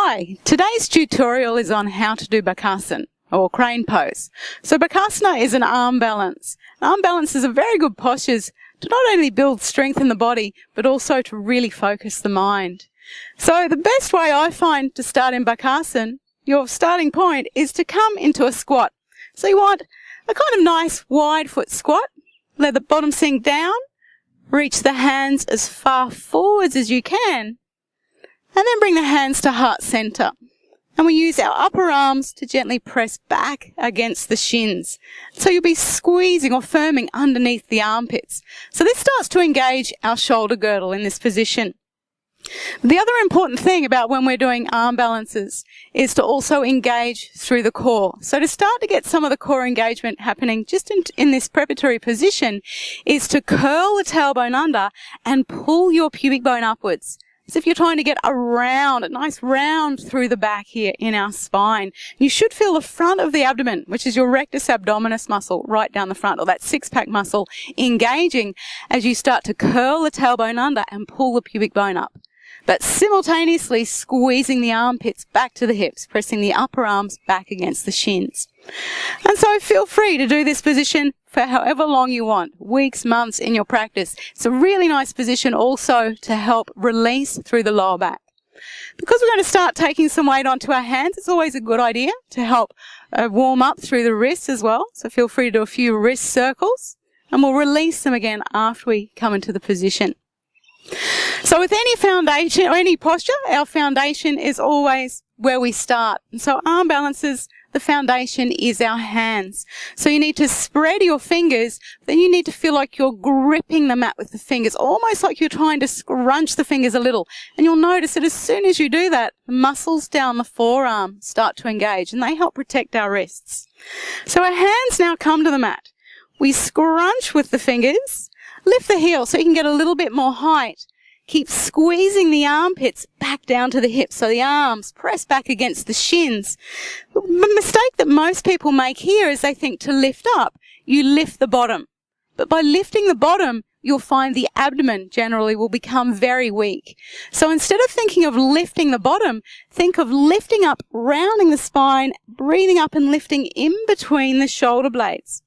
Hi, today's tutorial is on how to do Bakasana, or crane pose. So Bakasana is an arm balance. Arm balance is a very good posture to not only build strength in the body, but also to really focus the mind. So the best way I find to start in Bakasana, your starting point, is to come into a squat. So you want a kind of nice wide foot squat. Let the bottom sink down. Reach the hands as far forwards as you can. And then bring the hands to heart center. And we use our upper arms to gently press back against the shins. So you'll be squeezing or firming underneath the armpits. So this starts to engage our shoulder girdle in this position. The other important thing about when we're doing arm balances is to also engage through the core. So to start to get some of the core engagement happening just in this preparatory position is to curl the tailbone under and pull your pubic bone upwards. As if you're trying to get a nice round through the back here in our spine. You should feel the front of the abdomen, which is your rectus abdominis muscle right down the front, or that six-pack muscle, engaging as you start to curl the tailbone under and pull the pubic bone up. But simultaneously squeezing the armpits back to the hips, pressing the upper arms back against the shins. And so feel free to do this position for however long you want, weeks, months in your practice. It's a really nice position also to help release through the lower back. Because we're going to start taking some weight onto our hands, it's always a good idea to help warm up through the wrists as well. So feel free to do a few wrist circles, and we'll release them again after we come into the position. So with any foundation or any posture, our foundation is always where we start. And so arm balances, the foundation is our hands. So you need to spread your fingers, then you need to feel like you're gripping the mat with the fingers, almost like you're trying to scrunch the fingers a little. And you'll notice that as soon as you do that, the muscles down the forearm start to engage, and they help protect our wrists. So our hands now come to the mat. We scrunch with the fingers. Lift the heel so you can get a little bit more height. Keep squeezing the armpits back down to the hips so the arms press back against the shins. The mistake that most people make here is they think to lift up, you lift the bottom. But by lifting the bottom, you'll find the abdomen generally will become very weak. So instead of thinking of lifting the bottom, think of lifting up, rounding the spine, breathing up and lifting in between the shoulder blades.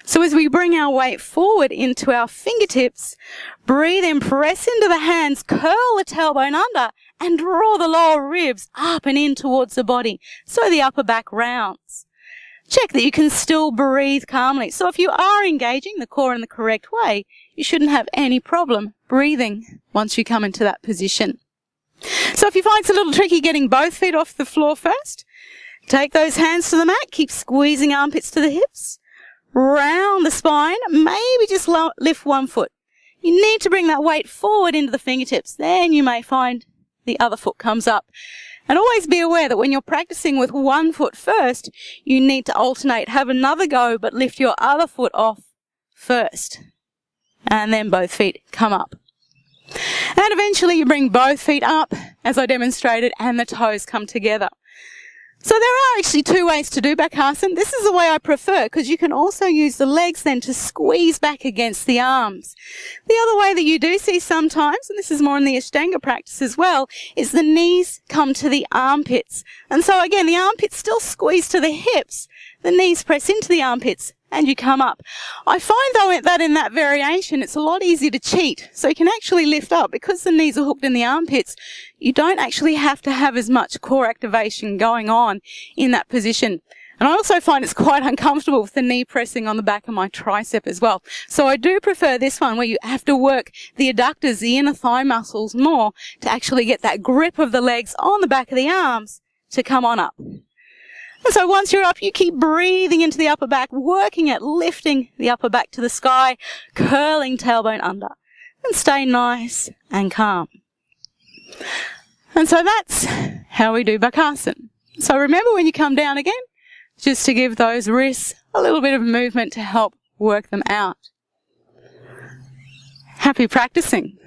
So as we bring our weight forward into our fingertips, breathe in, press into the hands, curl the tailbone under, and draw the lower ribs up and in towards the body, so the upper back rounds. Check that you can still breathe calmly. So if you are engaging the core in the correct way, you shouldn't have any problem breathing once you come into that position. So if you find it's a little tricky getting both feet off the floor first, take those hands to the mat, keep squeezing armpits to the hips. Round the spine, maybe just lift one foot. You need to bring that weight forward into the fingertips. Then you may find the other foot comes up. And always be aware that when you're practicing with one foot first, you need to alternate. Have another go, but lift your other foot off first. And then both feet come up. And eventually you bring both feet up, as I demonstrated, and the toes come together. So there are actually two ways to do Bakasana. This is the way I prefer, because you can also use the legs then to squeeze back against the arms. The other way that you do see sometimes, and this is more in the Ashtanga practice as well, is the knees come to the armpits. And so again, the armpits still squeeze to the hips, the knees press into the armpits, and you come up. I find though that in that variation, it's a lot easier to cheat. So you can actually lift up. Because the knees are hooked in the armpits, you don't actually have to have as much core activation going on in that position. And I also find it's quite uncomfortable with the knee pressing on the back of my tricep as well. So I do prefer this one where you have to work the adductors, the inner thigh muscles more to actually get that grip of the legs on the back of the arms to come on up. And so once you're up, you keep breathing into the upper back, working at lifting the upper back to the sky, curling tailbone under, and stay nice and calm. And so that's how we do Bakasana. So remember when you come down again, just to give those wrists a little bit of movement to help work them out. Happy practicing.